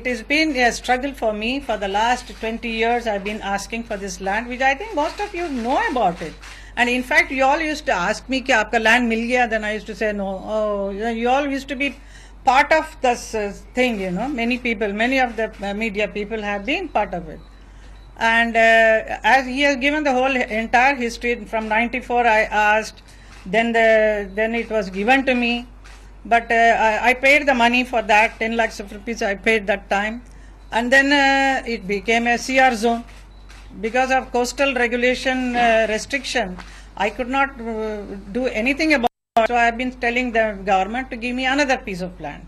It has been a struggle for me for the last 20 years. I've been asking for this land, which I think most of you know about it. And in fact, you all used to ask me, "Ki aapka land mil gaya?" Then I used to say, "No." Oh, you all used to be part of this thing, you know. Many people, many of the media people have been part of it. And as he has given the whole entire history from '94, I asked. Then it was given to me. But I paid the money for that, 10 lakhs of rupees I paid that time. And then it became a CR zone. Because of coastal regulation restriction, I could not do anything about it. So I have been telling the government to give me another piece of land.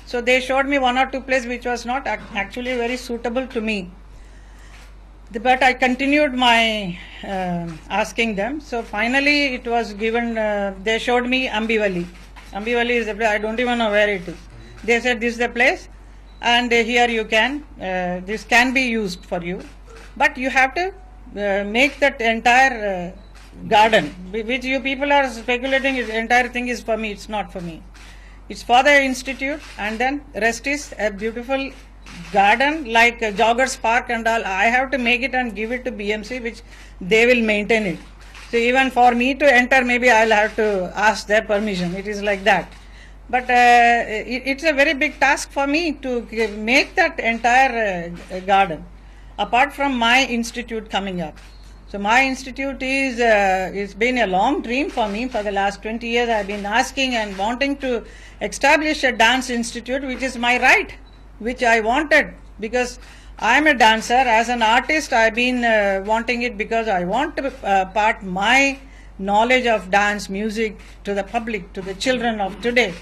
So they showed me one or two places which was not actually very suitable to me. But I continued my asking them. So finally it was given, they showed me Ambivali. Ambivali is the place, I don't even know where it is. They said this is the place and here you can, this can be used for you. But you have to make that entire garden, which you people are speculating, the entire thing is for me, it's not for me. It's for the institute, and then rest is a beautiful garden like Joggers Park and all. I have to make it and give it to BMC, which they will maintain it. So even for me to enter, maybe I'll have to ask their permission. It is like that. But it's a very big task for me to make that entire garden, apart from my institute coming up. So my institute is, it's been a long dream for me. For the last 20 years, I've been asking and wanting to establish a dance institute, which is my right, which I wanted, because I'm a dancer. As an artist, I've been wanting it because I want to part my knowledge of dance music to the public, to the children of today.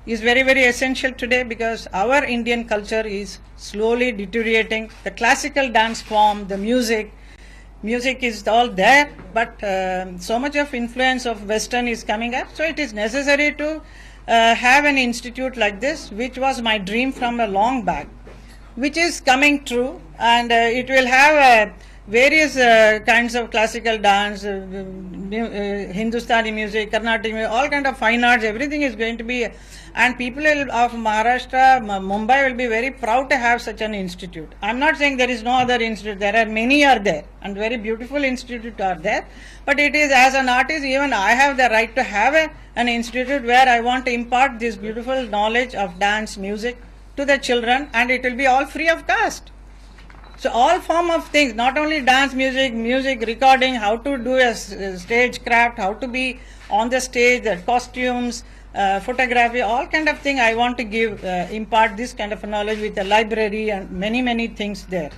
Is very, very essential today because our Indian culture is slowly deteriorating. The classical dance form, the music is all there, but so much of influence of Western is coming up. So it is necessary to have an institute like this, which was my dream from a long back, which is coming true, and it will have various kinds of classical dance, Hindustani music, Carnatic music, all kind of fine arts, everything is going to be, and people of Maharashtra, Mumbai will be very proud to have such an institute. I'm not saying there is no other institute, there are many are there, and very beautiful institutes are there, but it is, as an artist, even I have the right to have an institute where I want to impart this beautiful knowledge of dance music to the children, and it will be all free of cost. So all form of things, not only dance music recording, how to do a stage craft, how to be on the stage, the costumes, photography, all kind of thing I want to give, impart this kind of knowledge with a library and many things there.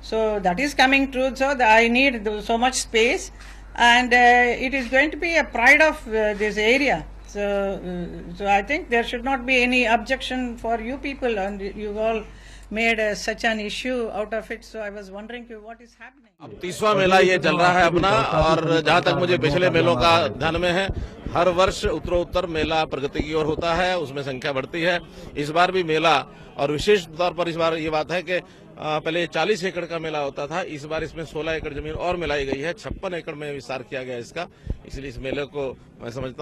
So that is coming true. So I need so much space, and it is going to be a pride of this area. So I think there should not be any objection for you people, and you all made such an issue out of it. So I was wondering what is happening. अब 30वां मेला ये चल रहा है अपना, और जहाँ तक मुझे पिछले मेलों का ध्यान में है, हर वर्ष उत्तरोत्तर मेला प्रगति की ओर होता है, उसमें संख्या बढ़ती है। इस बार भी मेला, और विशेष तौर पर इस बार ये बात है कि पहले 40 एकड़ का मेला होता था, इस बार इसमें 16 एकड़ जमीन और मिलाई गई है, 56 एकड़ में विस्तार किया गया इसका। इसलिए इस मेले को मैं समझता हूँ